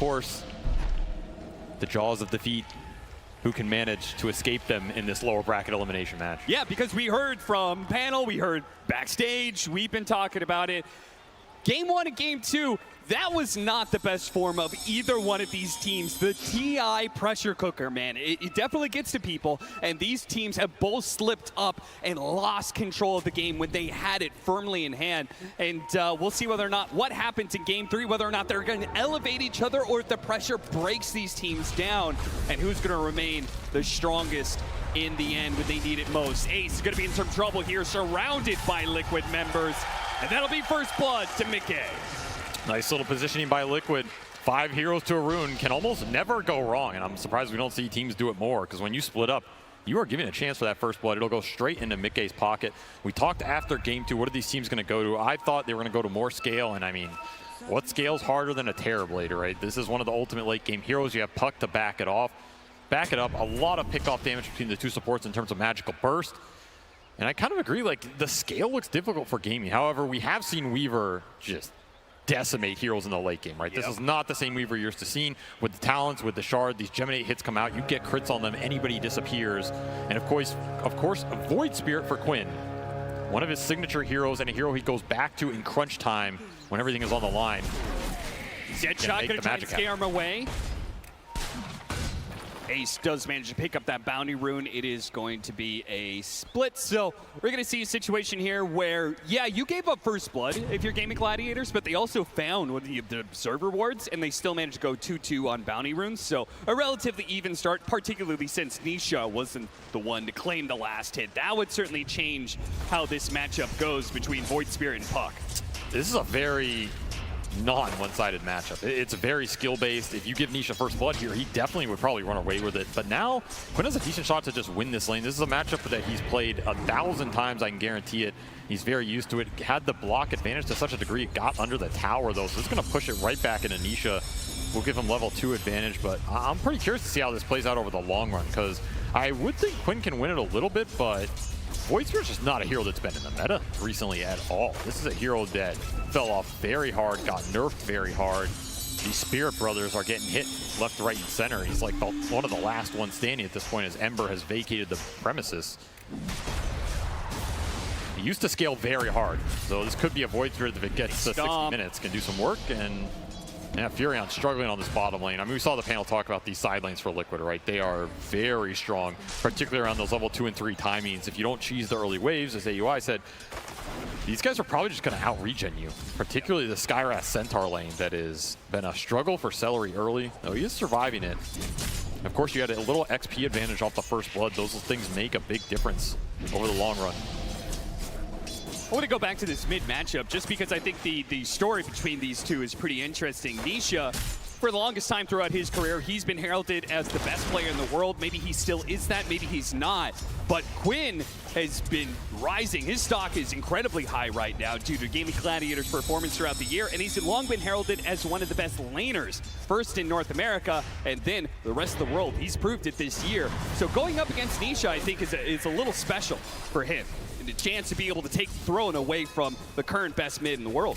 course, the jaws of defeat. Who can manage to escape them in this lower bracket elimination match? Yeah, because we heard from panel, we heard backstage, we've been talking about it. Game 1 and Game 2, that was not the best form of either one of these teams. The TI pressure cooker, man, it definitely gets to people, and these teams have both slipped up and lost control of the game when they had it firmly in hand. And we'll see whether or not what happens in Game 3, whether or not they're going to elevate each other or if the pressure breaks these teams down, and who's going to remain the strongest in the end when they need it most. Ace is going to be in some trouble here, surrounded by Liquid members, and that'll be first blood to Mickey. Nice little positioning by Liquid. 5 heroes to a rune can almost never go wrong, and I'm surprised we don't see teams do it more, because when you split up, you are giving a chance for that first blood. It'll go straight into Mickey's pocket. We talked after Game 2, what are these teams going to go to? I thought they were going to go to more scale, and I mean, what scale's harder than a Terrorblade, right? This is one of the ultimate late game heroes. You have Puck to back it off. Back it up, a lot of pick-off damage between the two supports in terms of magical burst. And I kind of agree, like, the scale looks difficult for Gaming. However, we have seen Weaver just decimate heroes in the late game, right? Yep. This is not the same Weaver you're used to seeing. With the talents, with the shard, these Geminate hits come out, you get crits on them, anybody disappears. And of course, Void Spirit for Quinn. One of his signature heroes and a hero he goes back to in crunch time when everything is on the line. Deadshot gonna try and scare him away. Ace does manage to pick up that bounty rune. It is going to be a split. So we're going to see a situation here where, yeah, you gave up first blood if you're Gaimin Gladiators, but they also found one of the observer wards, and they still managed to go 2-2 on bounty runes. So a relatively even start, particularly since Nisha wasn't the one to claim the last hit. That would certainly change how this matchup goes between Void Spirit and Puck. This is a very non-one-sided matchup. It's very skill-based. If you give Nisha first blood here, he definitely would probably run away with it. But now, Quinn has a decent shot to just win this lane. This is a matchup that he's played 1,000 times, I can guarantee it. He's very used to it. Had the block advantage to such a degree, it got under the tower, though. So it's going to push it right back into Nisha. We'll give him level 2 advantage, but I'm pretty curious to see how this plays out over the long run, because I would think Quinn can win it a little bit, but Void Spirit's just not a hero that's been in the meta recently at all. This is a hero that fell off very hard, got nerfed very hard. These Spirit Brothers are getting hit left, right, and center. He's like one of the last ones standing at this point as Ember has vacated the premises. He used to scale very hard, so this could be a Void Spirit if it gets to 60 minutes, can do some work. And yeah, Furion struggling on this bottom lane. I mean, we saw the panel talk about these side lanes for Liquid, right? They are very strong, particularly around those level 2 and 3 timings. If you don't cheese the early waves, as AUI said, these guys are probably just going to out-regen you, particularly the Skywrath Centaur lane that has been a struggle for Celery early, though he is surviving it. Of course, you had a little XP advantage off the first blood. Those things make a big difference over the long run. I want to go back to this mid matchup just because I think the story between these two is pretty interesting. Nisha, for the longest time throughout his career, he's been heralded as the best player in the world. Maybe he still is that, maybe he's not. But Quinn has been rising. His stock is incredibly high right now due to Gaimin Gladiators' performance throughout the year, and he's long been heralded as one of the best laners, first in North America, and then the rest of the world. He's proved it this year. So going up against Nisha, I think, is a little special for him. And a chance to be able to take the throne away from the current best mid in the world.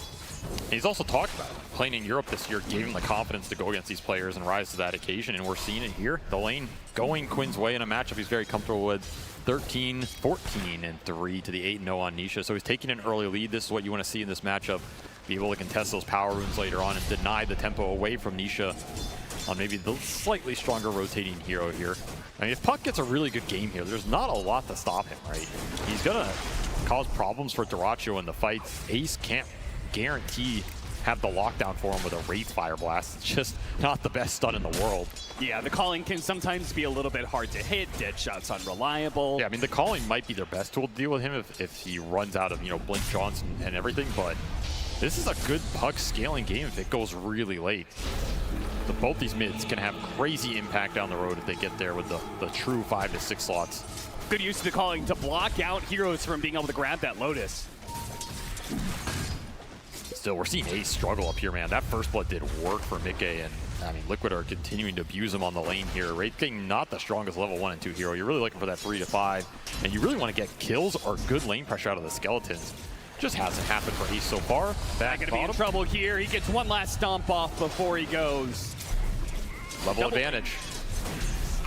He's also talked about it. Playing in Europe this year gave him the confidence to go against these players and rise to that occasion, and we're seeing it here. The lane going Quinn's way in a matchup he's very comfortable with. 13, 14, and 3 to the 8-0 on Nisha. So he's taking an early lead. This is what you want to see in this matchup. Be able to contest those power runes later on and deny the tempo away from Nisha on maybe the slightly stronger rotating hero here. I mean, if Puck gets a really good game here, there's not a lot to stop him, right? He's going to cause problems for Dyrachyo in the fights. Ace can't guarantee have the lockdown for him with a Wraith Fire Blast. It's just not the best stun in the world. Yeah, the calling can sometimes be a little bit hard to hit. Deadshot's unreliable. Yeah, I mean, the calling might be their best tool to deal with him if he runs out of, you know, Blink Johnson and everything, but this is a good Puck scaling game if it goes really late. So both these mids can have crazy impact down the road if they get there with the true 5 to 6 slots. Good use of the calling to block out heroes from being able to grab that Lotus. Still, we're seeing Ace struggle up here, man. That first blood did work for Mickey, and I mean, Liquid are continuing to abuse him on the lane here. Wraith King, not the strongest level 1 and 2 hero. You're really looking for that 3 to 5, and you really want to get kills or good lane pressure out of the skeletons. Just hasn't happened for Ace so far. Back gonna be in trouble here. He gets one last stomp off before he goes. Level advantage.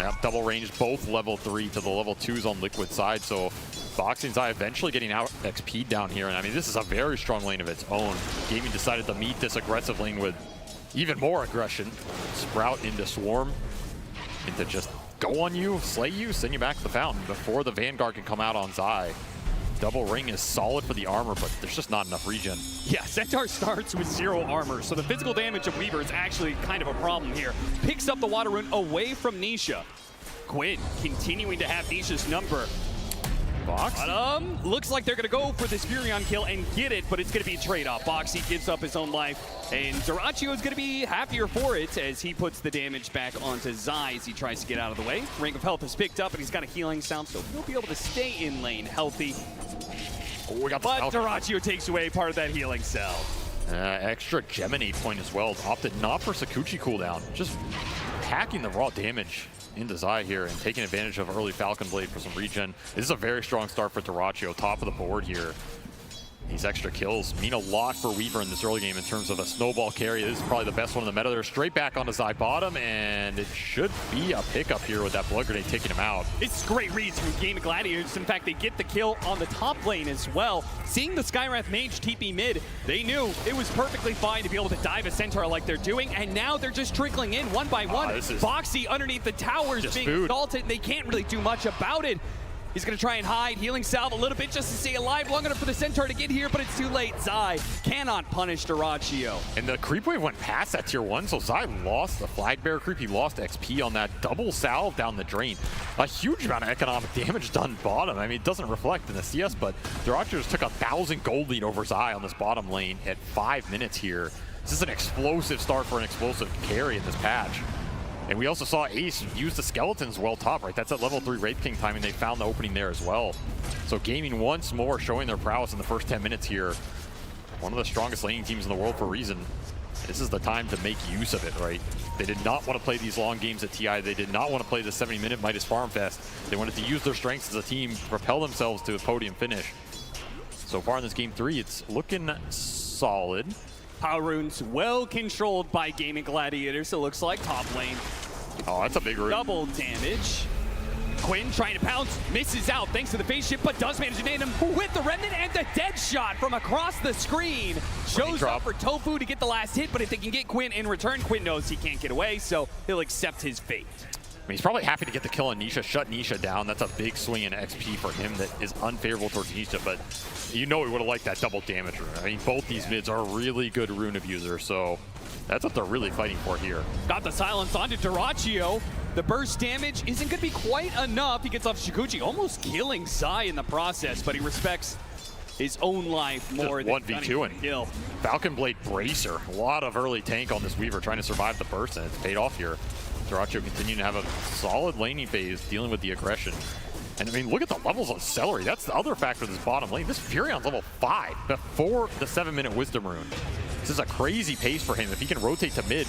Yep, double range, both level 3 to the level 2s on Liquid side. So Boxing's Eye eventually getting out XP down here. And I mean, this is a very strong lane of its own. Gaimin decided to meet this aggressive lane with even more aggression. Sprout into Swarm, into just go on you, slay you, send you back to the fountain before the Vanguard can come out on Zai. Double ring is solid for the armor, but there's just not enough regen. Yeah, Centaur starts with 0 armor, so the physical damage of Weaver is actually kind of a problem here. Picks up the water rune away from Nisha. Quinn continuing to have Nisha's number. Box? But, looks like they're going to go for this Furion kill and get it, but it's going to be a trade-off. Boxy gives up his own life, and Dyrachyo is going to be happier for it as he puts the damage back onto Zai as he tries to get out of the way. Ring of Health is picked up, and he's got a healing sound, so he'll be able to stay in lane healthy. Oh, we got but Dyrachyo takes away part of that healing cell. Extra Geminate point as well. Opted not for Sakuchi cooldown. Just packing the raw damage into Zai here and taking advantage of early Falcon Blade for some regen. This is a very strong start for Dyrachyo, top of the board here. These extra kills mean a lot for Weaver in this early game in terms of a snowball carry. This is probably the best one in the meta. They're straight back onto Zai bottom, and it should be a pickup here with that blood grenade taking him out. It's great reads from Gaimin Gladiators. In fact, they get the kill on the top lane as well. Seeing the Skywrath Mage TP mid, they knew it was perfectly fine to be able to dive a Centaur like they're doing, and now they're just trickling in one by one. Boxy underneath the towers being assaulted, and they can't really do much about it. He's going to try and hide, healing salve a little bit just to stay alive long enough for the Centaur to get here, but it's too late. Zai cannot punish Dyrachyo. And the creep wave went past that tier 1, so Zai lost the flag bearer creep. He lost XP on that double salve down the drain. A huge amount of economic damage done bottom. I mean, it doesn't reflect in the CS, but Dyrachyo just took 1,000 gold lead over Zai on this bottom lane at 5 minutes here. This is an explosive start for an explosive carry in this patch. And we also saw Ace use the skeletons well top, right? That's at level 3 Wraith King timing. They found the opening there as well. So Gaimin once more showing their prowess in the first 10 minutes here. One of the strongest laning teams in the world for a reason. This is the time to make use of it, right? They did not want to play these long games at TI. They did not want to play the 70-minute Midas Farm Fest. They wanted to use their strengths as a team to propel themselves to a podium finish. So far in this game 3, it's looking solid. Power runes well controlled by Gaimin Gladiators. It looks like top lane. Oh, that's a big rune. Double damage. Quinn trying to pounce, misses out thanks to the phase shift, but does manage to nade him with the remnant and the dead shot from across the screen. Shows up for Tofu to get the last hit, but if they can get Quinn in return, Quinn knows he can't get away, so he'll accept his fate. I mean, he's probably happy to get the kill on Nisha, shut Nisha down. That's a big swing in XP for him that is unfavorable towards Nisha, but you know he would have liked that double damage rune. I mean, both these mids are really good rune abusers, so that's what they're really fighting for here. Got the silence onto Dyrachyo. The burst damage isn't going to be quite enough. He gets off Sakuchi, almost killing Zai in the process, but he respects his own life more than 1v2 kill. Falcon Blade Bracer. A lot of early tank on this Weaver trying to survive the burst, and it's paid off here. Dyrachyo continuing to have a solid laning phase, dealing with the aggression. And I mean, look at the levels of Celery. That's the other factor of this bottom lane. This Furion's level 5 before the 7-minute Wisdom rune. This is a crazy pace for him. If he can rotate to mid,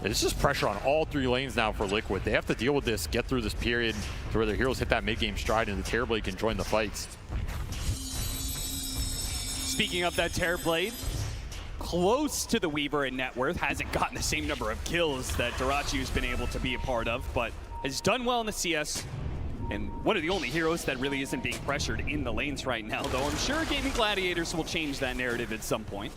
it's just pressure on all 3 lanes now for Liquid. They have to deal with this, get through this period to where their heroes hit that mid-game stride and the Terrorblade can join the fights. Speaking of that Terrorblade, close to the Weaver in net worth, hasn't gotten the same number of kills that Dyrachyo's been able to be a part of, but has done well in the CS. And one of the only heroes that really isn't being pressured in the lanes right now, though I'm sure Gaimin Gladiators will change that narrative at some point.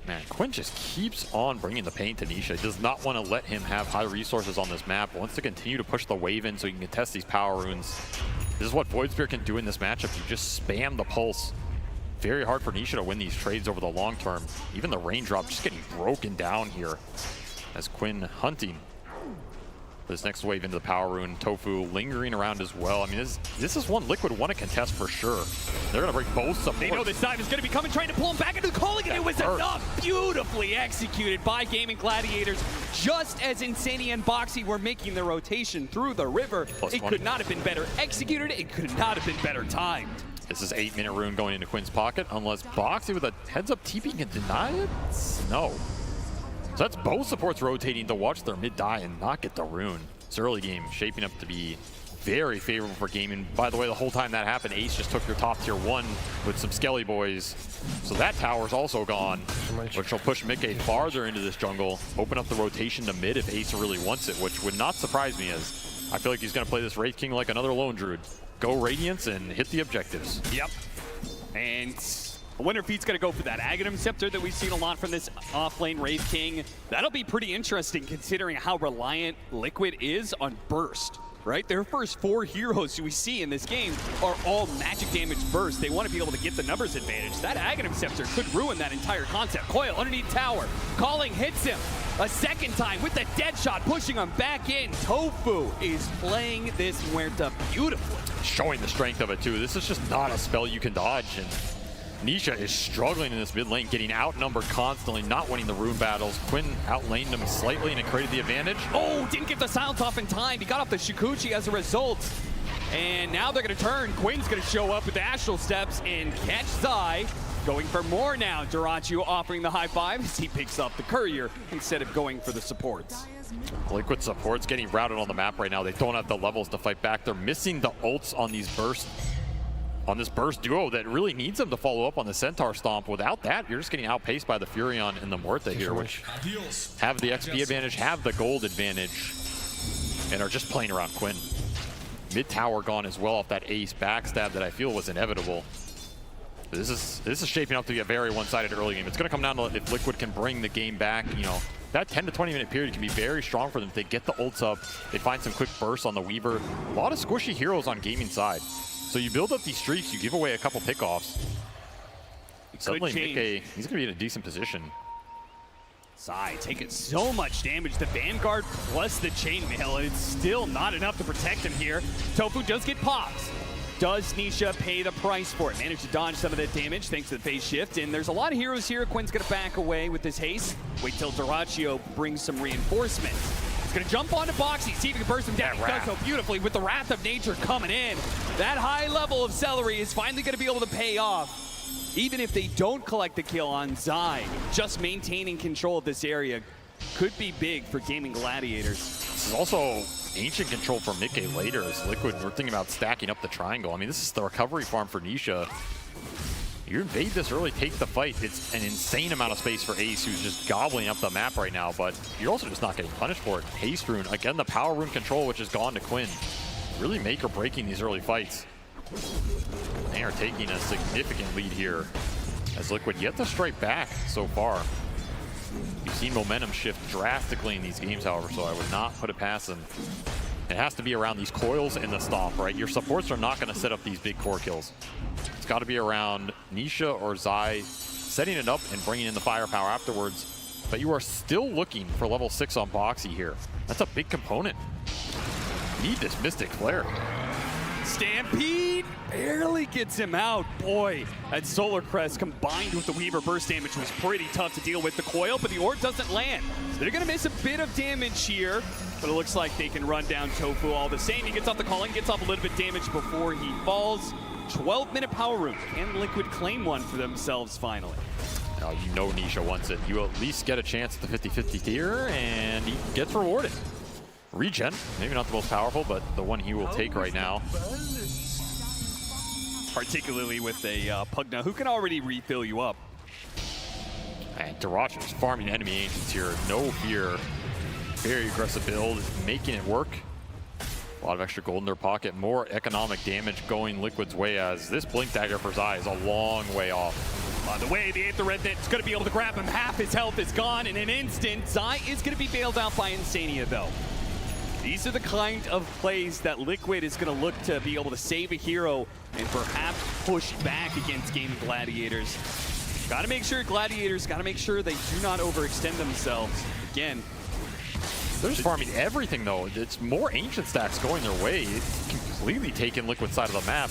Man, Quinn just keeps on bringing the pain to Nisha. He does not want to let him have high resources on this map. Wants to continue to push the wave in so he can contest these power runes. This is what Void Spear can do in this matchup. You just spam the pulse. Very hard for Nisha to win these trades over the long term. Even the raindrop just getting broken down here as Quinn hunting this next wave into the power rune. Tofu lingering around as well. I mean, this is one Liquid want to contest for sure. They're going to bring both supports. They know this dive is going to be coming, trying to pull him back into the calling, and it was enough. Beautifully executed by Gaimin Gladiators. Just as Insania and Boxy were making the rotation through the river, it could not have been better executed. It could not have been better timed. This is 8-minute rune going into Quinn's pocket, unless Boxy with a heads-up TP can deny it? No. So that's both supports rotating to watch their mid die and not get the rune. This early game shaping up to be very favorable for Gaimin. By the way, the whole time that happened, Ace just took your top tier 1 with some Skelly boys. So that tower's also gone, which will push Mickey farther into this jungle, open up the rotation to mid if Ace really wants it, which would not surprise me, as I feel like he's going to play this Wraith King like another Lone Druid. Go Radiance and hit the objectives. Yep. And I wonder if he's going to go for that Aghanim Scepter that we've seen a lot from this off-lane Wraith King. That'll be pretty interesting considering how reliant Liquid is on burst, right? Their first 4 heroes we see in this game are all magic damage burst. They want to be able to get the numbers advantage. That Aghanim Scepter could ruin that entire concept. Coil underneath tower. Calling hits him a second time with the dead shot, pushing him back in. Tofu is playing this Muerta beautifully. Showing the strength of it too. This is just not a spell you can dodge. And Nisha is struggling in this mid lane, getting outnumbered constantly, not winning the rune battles. Quinn outlaned him slightly and it created the advantage. Oh, didn't get the silence off in time. He got off the Shikuchi as a result. And now they're going to turn. Quinn's going to show up with the Astral Steps and catch Zai. Going for more now. Dyrachyo offering the high five as he picks up the courier instead of going for the supports. Liquid support's getting routed on the map right now. They don't have the levels to fight back. They're missing the ults on these bursts. On this burst duo that really needs them to follow up on the Centaur Stomp. Without that, you're just getting outpaced by the Furion and the Muerta here, which have the XP advantage, have the gold advantage, and are just playing around Quinn. Mid tower gone as well off that Ace backstab that I feel was inevitable. This is shaping up to be a very one-sided early game. It's going to come down to if Liquid can bring the game back. You know, that 10 to 20 minute period can be very strong for them. If they get the ults up, they find some quick bursts on the Weaver. A lot of squishy heroes on Gaimin side. So you build up these streaks, you give away a couple pickoffs. Suddenly, Mickey, he's going to be in a decent position. Zai taking so much damage. The Vanguard plus the Chainmail, and it's still not enough to protect him here. Tofu does get pops. Does Nisha pay the price for it? Managed to dodge some of that damage thanks to the phase shift. And there's a lot of heroes here. Quinn's going to back away with this haste. Wait till Dyrachyo brings some reinforcement. He's going to jump onto Boxy, see if he can burst him down. He does so beautifully with the Wrath of Nature coming in. That high level of Celery is finally going to be able to pay off. Even if they don't collect the kill on Zai, just maintaining control of this area could be big for Gaimin Gladiators. This is also ancient control for Mickey later as Liquid, we're thinking about stacking up the triangle. I mean, this is the recovery farm for Nisha. You invade this early, take the fight. It's an insane amount of space for Ace, who's just gobbling up the map right now, but you're also just not getting punished for it. Haste rune, again, the power rune control, which has gone to Quinn. Really make or breaking these early fights. They are taking a significant lead here as Liquid yet to strike back so far. You've seen momentum shift drastically in these games, however, so I would not put it past them. It has to be around these coils and the stomp, right? Your supports are not going to set up these big core kills. It's got to be around Nisha or Zai setting it up and bringing in the firepower afterwards. But you are still looking for level 6 on Boxy here. That's a big component. Need this Mystic Flare. Stampede barely gets him out. Boy, that Solar Crest combined with the Weaver burst damage was pretty tough to deal with. The coil, but the orb doesn't land. So they're going to miss a bit of damage here, but it looks like they can run down Tofu all the same. He gets off the calling, gets off a little bit damage before he falls. 12-minute power rune. Can Liquid claim one for themselves finally? Now you know Nisha wants it. You at least get a chance at the 50-50 tier, and he gets rewarded. Regen, maybe not the most powerful, but the one he will take right now. Particularly with a Pugna who can already refill you up. And Dyrachyo's farming enemy ancients here, no fear. Very aggressive build, making it work. A lot of extra gold in their pocket, more economic damage going Liquid's way as this Blink Dagger for Zai is a long way off. On the way, the Aether Remnant's going to be able to grab him. Half his health is gone in an instant. Zai is going to be bailed out by Insania though. These are the kind of plays that Liquid is going to look to be able to save a hero and perhaps push back against Gaimin Gladiators. Got to make sure Gladiators, got to make sure they do not overextend themselves. Again, they're just farming everything though. It's more ancient stacks going their way. It's completely taken Liquid side of the map.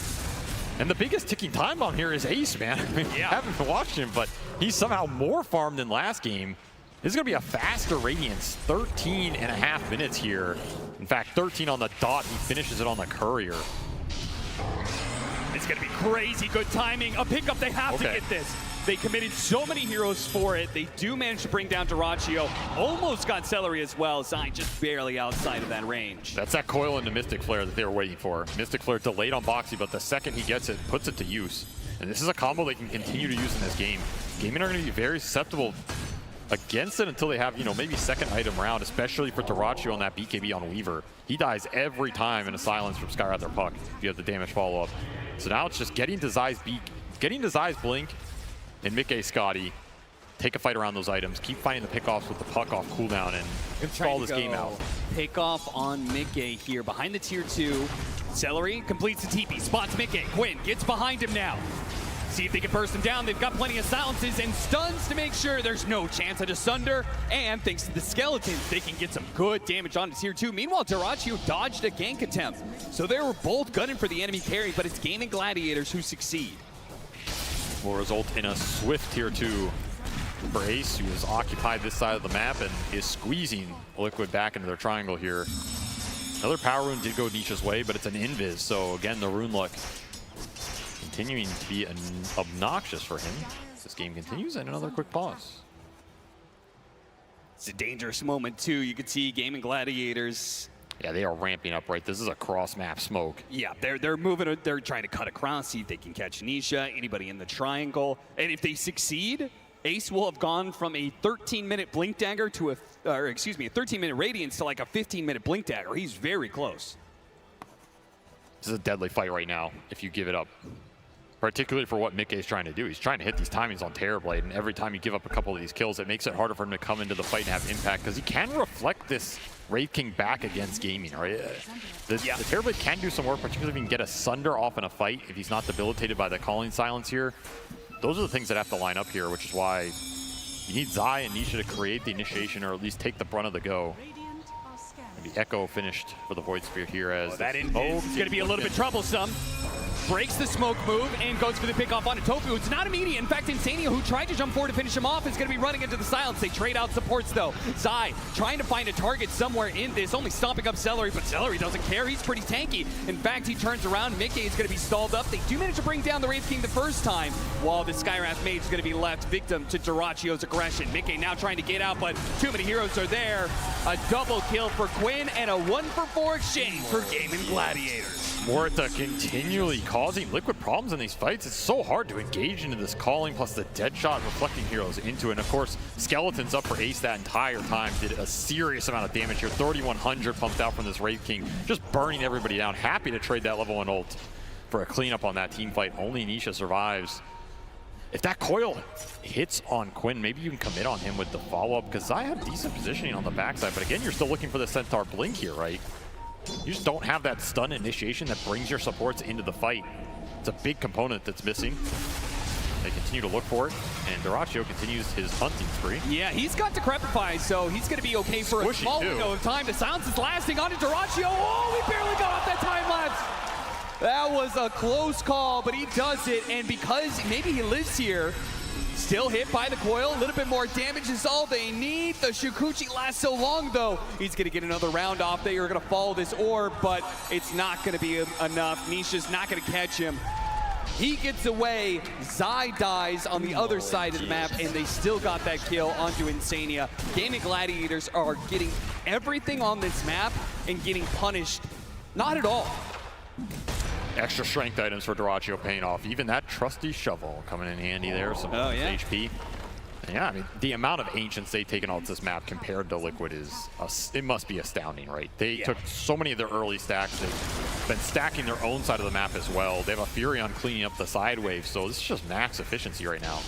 And the biggest ticking time bomb here is Ace, man. I mean, yeah. I haven't been watching him, but he's somehow more farmed than last game. This is going to be a faster Radiance, 13.5 minutes here. In fact, 13 on the dot. He finishes it on the courier. It's going to be crazy good timing. A pickup, they have to get this. They committed so many heroes for it. They do manage to bring down Dyrachyo. Almost got Celery as well. Zai just barely outside of that range. That's that coil into Mystic Flare that they were waiting for. Mystic Flare delayed on Boxy, but the second he gets it, puts it to use. And this is a combo they can continue to use in this game. Gaimin are going to be very susceptible against it until they have, you know, maybe second item round, especially for Dyrachyo on that BKB on Weaver. He dies every time in a silence from Skywrath or Puck if you have the damage follow-up. So now it's just getting to Zai's Blink and Mickey Scotty, take a fight around those items, keep finding the pickoffs with the Puck off cooldown, and stall this game out. Pick off on Mickey here behind the tier 2. Celery completes the TP, spots Mickey. Quinn gets behind him now. See if they can burst him down. They've got plenty of silences and stuns to make sure there's no chance at a Sunder. And thanks to the skeletons, they can get some good damage on tier 2. Meanwhile, Dyrachyo dodged a gank attempt. So they were both gunning for the enemy carry, but it's Gaimin Gladiators who succeed. Will result in a swift tier 2 for Ace, who has occupied this side of the map and is squeezing Liquid back into their triangle here. Another power rune did go Nisha's way, but it's an invis, so again, the rune luck continuing to be obnoxious for him. This game continues, and another quick pause. It's a dangerous moment, too. You can see Gaimin Gladiators. Yeah, they are ramping up, right? This is a cross-map smoke. Yeah, they're moving. They're trying to cut across, see if they can catch Nisha, anybody in the triangle. And if they succeed, Ace will have gone from a 13-minute Blink Dagger to a 13-minute Radiance to like a 15-minute Blink Dagger. He's very close. This is a deadly fight right now if you give it up. Particularly for what Mickey's trying to do. He's trying to hit these timings on Terrorblade, and every time you give up a couple of these kills, it makes it harder for him to come into the fight and have impact, because he can reflect this Wraith King back against Gaimin, right? The Terrorblade can do some work, particularly if he can get a Sunder off in a fight, if he's not debilitated by the Calling Silence here. Those are the things that have to line up here, which is why you need Zai and Nisha to create the initiation, or at least take the brunt of the go. Maybe Echo finished for the Void Spear here as that is going to be a little bit troublesome. Breaks the smoke move and goes for the pickoff on Tofu. It's not immediate. In fact, Insania, who tried to jump forward to finish him off, is going to be running into the silence. They trade out supports, though. Zai trying to find a target somewhere in this, only stomping up Celery, but Celery doesn't care. He's pretty tanky. In fact, he turns around. Mickey is going to be stalled up. They do manage to bring down the Wraith King the first time, while the Skywrath Mage is going to be left victim to Dyrachyo's aggression. Mickey now trying to get out, but too many heroes are there. A double kill for Quinn and a 1-for-4 exchange for Gaimin Gladiators. Morita continually causing Liquid problems in these fights. It's so hard to engage into this calling, plus the Deadshot reflecting heroes into it. And of course, Skeleton's up for Ace that entire time. Did a serious amount of damage here. 3,100 pumped out from this Wraith King, just burning everybody down. Happy to trade that level 1 ult for a cleanup on that team fight. Only Nisha survives. If that coil hits on Quinn, maybe you can commit on him with the follow-up, because I have decent positioning on the backside. But again, you're still looking for the Centaur Blink here, right? You just don't have that stun initiation that brings your supports into the fight. It's a big component that's missing. They continue to look for it, and Dyrachyo continues his hunting spree. Yeah, he's got Decrepify, so he's going to be okay for a small window of time. The silence is lasting onto Dyrachyo. Oh, we barely got off that time lapse. That was a close call, but he does it, and because maybe he lives here, still hit by the coil. A little bit more damage is all they need. The Shukuchi lasts so long, though. He's going to get another round off. They are going to follow this orb, but it's not going to be enough. Nisha's not going to catch him. He gets away. Zai dies on the other side of the map, and they still got that kill onto Insania. Gaimin Gladiators are getting everything on this map and getting punished. Not at all. Extra strength items for Dyrachyo paying off. Even that trusty shovel coming in handy there. Some HP. And yeah, I mean, the amount of Ancients they've taken off this map compared to Liquid is, it must be astounding, right? They took so many of their early stacks. They've been stacking their own side of the map as well. They have a Furion cleaning up the side wave, so this is just max efficiency right now.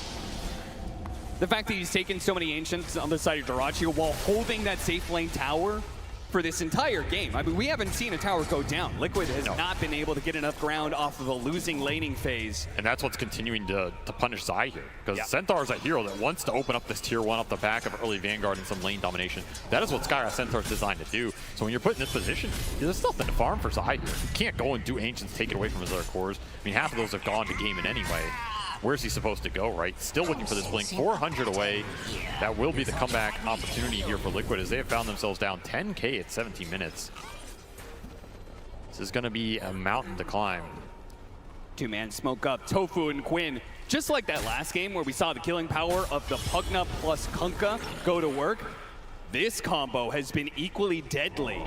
The fact that he's taken so many Ancients on the side of Dyrachyo while holding that safe lane tower for this entire game. I mean, we haven't seen a tower go down. Liquid has not been able to get enough ground off of a losing laning phase. And that's what's continuing to punish Zai here. Because Centaur is a hero that wants to open up this tier 1 off the back of early Vanguard and some lane domination. That is what Skywrath Centaur is designed to do. So when you're put in this position, there's nothing to farm for Zai here. You can't go and do Ancients, take it away from his other cores. I mean, half of those have gone to Gaimin anyway. Where's he supposed to go, right? Still looking for this blink. 400 away. That will be the comeback opportunity here for Liquid, as they have found themselves down 10K at 17 minutes. This is going to be a mountain to climb. Two-man smoke up. Tofu and Quinn Just like that last game where we saw the killing power of the Pugna plus Kunkka go to work, this combo has been equally deadly.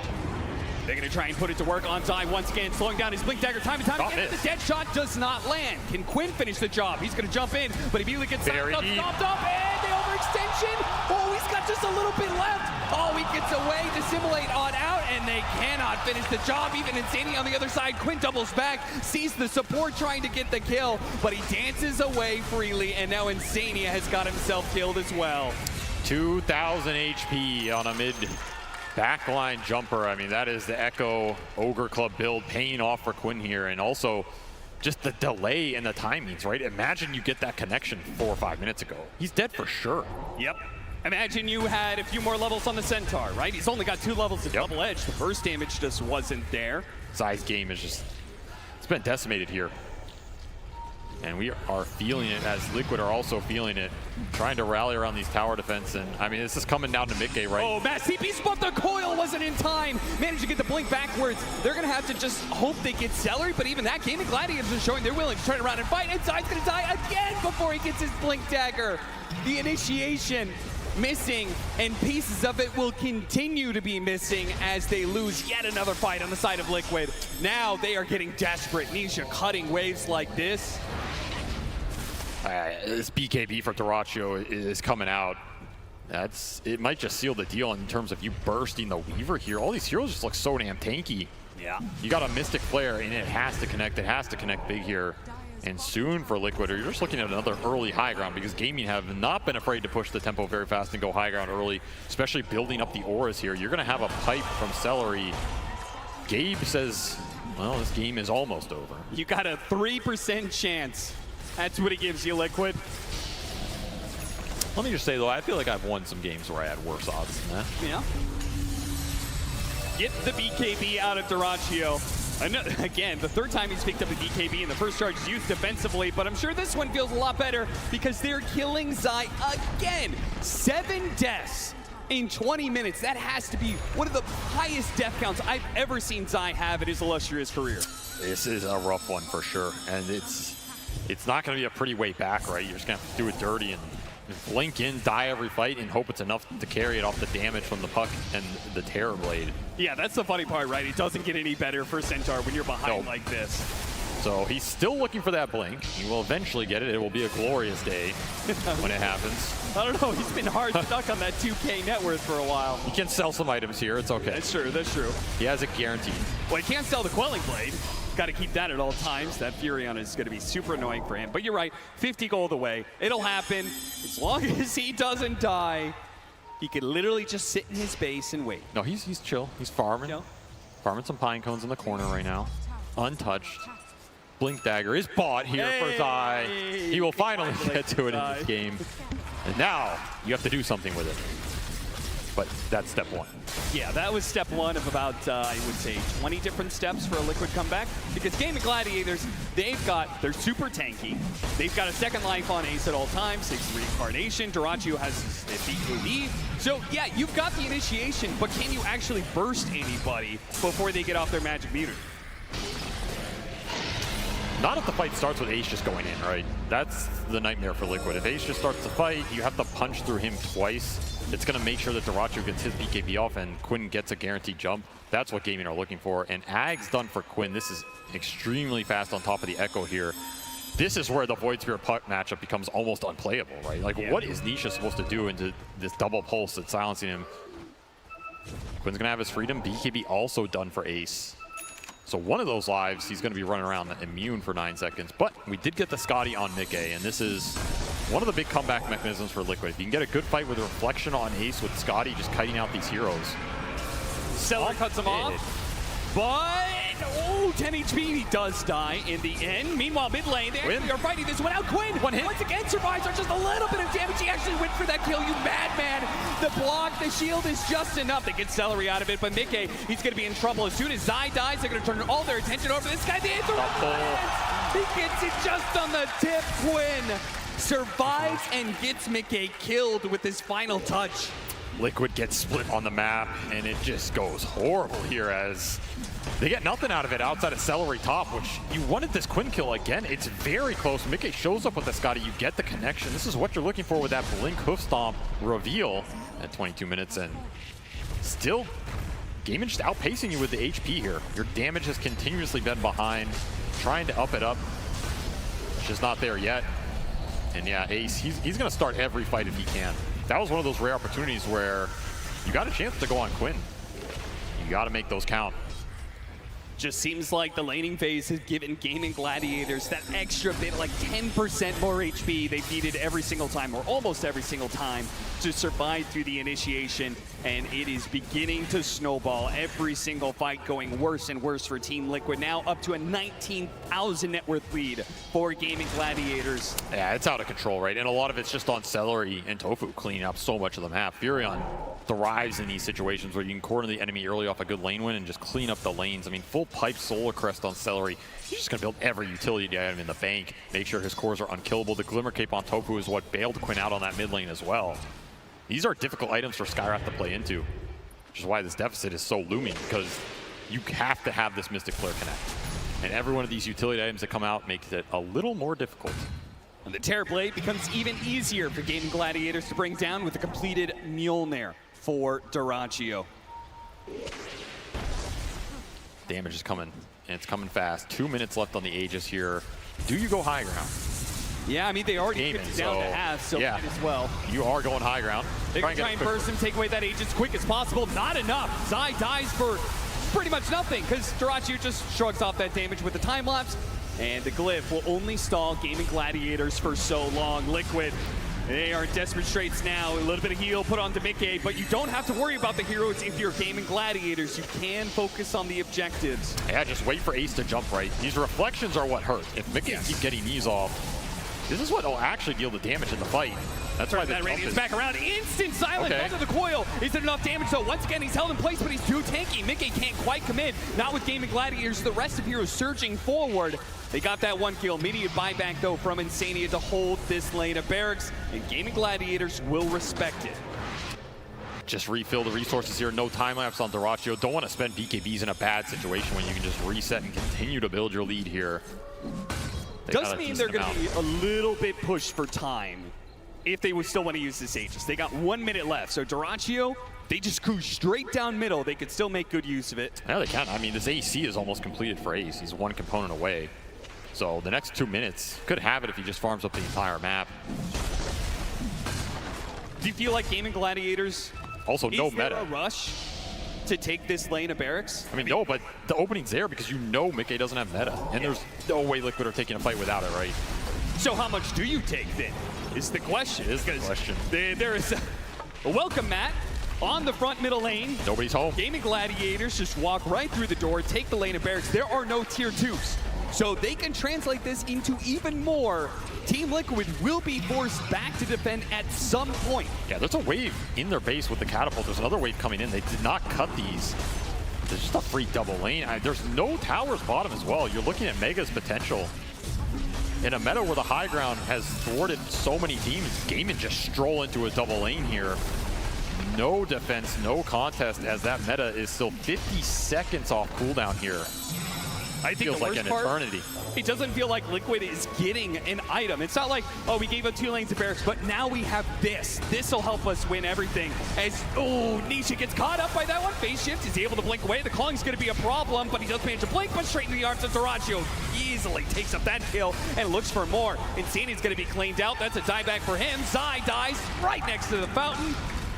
They're going to try and put it to work on Zai once again, slowing down his Blink Dagger time and time again. The dead shot does not land. Can Quinn finish the job? He's going to jump in, but he immediately gets stopped up, and the overextension. Oh, he's got just a little bit left. Oh, he gets away to simulate on out, and they cannot finish the job. Even Insania on the other side. Quinn doubles back, sees the support trying to get the kill, but he dances away freely, and now Insania has got himself killed as well. 2,000 HP on a mid backline jumper. I mean, that is the Echo Ogre Club build paying off for Quinn here, and also just the delay and the timings, right? Imagine you get that connection 4 or 5 minutes ago. He's dead for sure. Yep. Imagine you had a few more levels on the Centaur, right? He's only got 2 levels of double edge. The burst damage just wasn't there. Zai's game is just, it's been decimated here. And we are feeling it as Liquid are also feeling it, trying to rally around these tower defense. And I mean, this is coming down to mid-game, right? Oh, mass CPs, but the coil wasn't in time. Managed to get the blink backwards. They're going to have to just hope they get celery, but even that, Gaimin Gladiators is showing they're willing to turn around and fight. And Zai's going to die again before he gets his blink dagger. The initiation missing, and pieces of it will continue to be missing as they lose yet another fight on the side of Liquid. Now they are getting desperate. Nisha cutting waves like this. This BKB for Dyrachyo is coming out. It might just seal the deal in terms of you bursting the Weaver here. All these heroes just look so damn tanky. Yeah. You got a Mystic Flare, and it has to connect. It has to connect big here. And soon for Liquid, you're just looking at another early high ground, because Gaming have not been afraid to push the tempo very fast and go high ground early, especially building up the auras here. You're going to have a pipe from Celery. Gabe says, well, this game is almost over. You got a 3% chance. That's what it gives you, Liquid. Let me just say, though, I feel like I've won some games where I had worse odds than that. Yeah. Get the BKB out of Dyrachyo. Again, the 3rd time he's picked up a BKB, and the first charge is used defensively, but I'm sure this one feels a lot better because they're killing Zai again. 7 deaths in 20 minutes. That has to be one of the highest death counts I've ever seen Zai have in his illustrious career. This is a rough one for sure, and it's not going to be a pretty way back, right? You're just going to have to do it dirty and blink in, die every fight, and hope it's enough to carry it off the damage from the puck and the Terror Blade. Yeah, that's the funny part, right? It doesn't get any better for Centaur when you're behind like this. So he's still looking for that blink. He will eventually get it. It will be a glorious day when it happens. I don't know. He's been hard stuck on that 2K net worth for a while. He can sell some items here. It's okay. That's true. That's true. He has it guaranteed. Well, he can't sell the Quelling Blade. Got to keep that at all times. That Furion is going to be super annoying for him. But you're right, 50 gold away. It'll happen as long as he doesn't die. He could literally just sit in his base and wait. No, he's chill. He's farming. Yeah. Farming some pine cones in the corner right now. Untouched. Blink Dagger is bought here for Zai. He will finally get to it in this game. And now you have to do something with it. But that's step 1. Yeah, that was step 1 of about, I would say, 20 different steps for a Liquid comeback. Because Gaimin Gladiators, they're super tanky. They've got a second life on Ace at all times, 6 reincarnation. Dyrachyo has a BKB. So, yeah, you've got the initiation, but can you actually burst anybody before they get off their magic meter? Not if the fight starts with Ace just going in, right? That's the nightmare for Liquid. If Ace just starts the fight, you have to punch through him twice. It's going to make sure that Dyrachyo gets his BKB off and Quinn gets a guaranteed jump. That's what Gaming are looking for. And Ag's done for Quinn. This is extremely fast on top of the Echo here. This is where the Void Spirit puck matchup becomes almost unplayable, right? Like, what is Nisha supposed to do into this double pulse that's silencing him? Quinn's going to have his freedom. BKB also done for Ace. So one of those lives, he's going to be running around immune for 9 seconds. But we did get the Scotty on Mickey, and this is one of the big comeback mechanisms for Liquid. If you can get a good fight with a reflection on Ace with Scotty just kiting out these heroes. Seller cuts him off, but, 10 HP, he does die in the end. Meanwhile, mid lane, they actually are fighting this one out. Quinn, once again, survives on just a little bit of damage. He actually went for that kill, you madman. The block, the shield is just enough to get Celery out of it, but Mickey, he's going to be in trouble. As soon as Zai dies, they're going to turn all their attention over to this guy. The he gets it just on the tip. Quinn survives and gets Mickey killed with his final touch. Liquid gets split on the map, and it just goes horrible here as they get nothing out of it outside of Celery top, which you wanted this Quinn kill again. It's very close. Mickey shows up with the Scotty. You get the connection. This is what you're looking for with that Blink Hoof Stomp reveal at 22 minutes, and still, Gaimin just outpacing you with the HP here. Your damage has continuously been behind, trying to up it up. It's just not there yet. And yeah, Ace, he's going to start every fight if he can. That was one of those rare opportunities where you got a chance to go on Quinn. You got to make those count. Just seems like the laning phase has given Gaimin Gladiators that extra bit, like 10% more HP they've needed every single time, or almost every single time, to survive through the initiation. And it is beginning to snowball. Every single fight going worse and worse for Team Liquid. Now up to a 19,000 net worth lead for Gaimin Gladiators. Yeah, it's out of control, right? And a lot of it's just on Celery and Tofu cleaning up so much of the map. Furion thrives in these situations where you can corner the enemy early off a good lane win and just clean up the lanes. I mean, full pipe Solar Crest on Celery. He's just going to build every utility item in the bank, make sure his cores are unkillable. The Glimmer Cape on Tofu is what bailed Quinn out on that mid lane as well. These are difficult items for Skywrath to play into, which is why this deficit is so looming, because you have to have this Mystic Flare connect. And every one of these utility items that come out makes it a little more difficult. And the Terror Blade becomes even easier for Gaimin Gladiators to bring down with a completed Mjolnir for Dyrachyo. Damage is coming, and it's coming fast. 2 minutes left on the Aegis here. Do you go high ground? Yeah, I mean, they already Gaimin, picked it down to half, so yeah, might as well. You are going high ground. They're going to try and burst him, take away that Aegis as quick as possible. Not enough. Zai dies for pretty much nothing, because Dyrachyo just shrugs off that damage with the time lapse. And the Glyph will only stall Gaimin Gladiators for so long. Liquid, they are in desperate straits now. A little bit of heal put on to Mickey, but you don't have to worry about the heroes if you're Gaimin Gladiators. You can focus on the objectives. Yeah, just wait for Ace to jump right. These reflections are what hurt. If Mickey keep getting these off, this is what will actually deal the damage in the fight. That's why that radiance back around. Instant silence under the coil. Is it enough damage though? Once again, he's held in place, but he's too tanky. Mickey can't quite commit. Not with Gaimin Gladiators. The rest of heroes surging forward. They got that one kill. Immediate buyback though from Insania to hold this lane of barracks, and Gaimin Gladiators will respect it. Just refill the resources here. No time lapse on Dyrachyo. Don't want to spend BKBs in a bad situation when you can just reset and continue to build your lead here. Does mean they're going to be a little bit pushed for time if they would still want to use this Aegis. They got 1 minute left, so Dyrachyo, they just cruise straight down middle. They could still make good use of it. Yeah, they can. I mean, this AC is almost completed for Ace. He's one component away. So the next 2 minutes could have it if he just farms up the entire map. Do you feel like Gaimin Gladiators? Also, no meta. Is there a rush to take this lane of barracks? I mean, no, but the opening's there because you know Mickey doesn't have meta. And there's no way Liquid are taking a fight without it, right? So how much do you take then? Is the question. It is the question. There is a welcome mat on the front middle lane. Nobody's home. Gaimin Gladiators just walk right through the door, take the lane of barracks. There are no tier 2s. So they can translate this into even more. Team Liquid will be forced back to defend at some point. Yeah, there's a wave in their base with the catapult. There's another wave coming in. They did not cut these. There's just a free double lane. There's no towers bottom as well. You're looking at Mega's potential. In a meta where the high ground has thwarted so many teams, Gaimin just stroll into a double lane here. No defense, no contest, as that meta is still 50 seconds off cooldown here. I think feels the like worst an eternity. It doesn't feel like Liquid is getting an item. It's not like, oh, we gave up 2 lanes of barracks, but now we have this. This will help us win everything. As, oh, Nisha gets caught up by that one. Phase shift is able to blink away. The clawing's going to be a problem, but he does manage to blink, but straight into the arms of Dyrachyo. Easily takes up that kill and looks for more. Insanity's going to be cleaned out. That's a dieback for him. Zai dies right next to the fountain.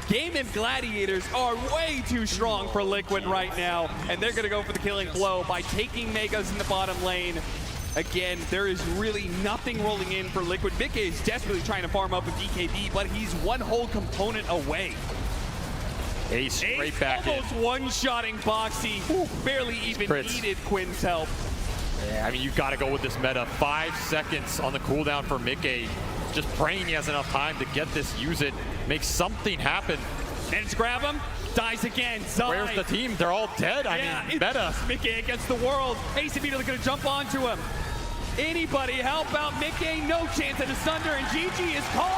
Gaimin Gladiators are way too strong for Liquid right now, and they're going to go for the killing blow by taking Megas in the bottom lane. Again, there is really nothing rolling in for Liquid. Mickey is desperately trying to farm up with DKB, but he's one whole component away. Ace straight back in. Almost one-shotting Boxy. Barely even needed Quinn's help. Yeah, I mean, you've got to go with this meta. 5 seconds on the cooldown for Mickey. Just praying he has enough time to get this, use it, make something happen. Managed to grab him, dies again. Zai. Where's the team? They're all dead. I mean, meta. Mickey against the world. Ace immediately going to jump onto him. Anybody help out Mickey? No chance at a Sunder, and GG is called.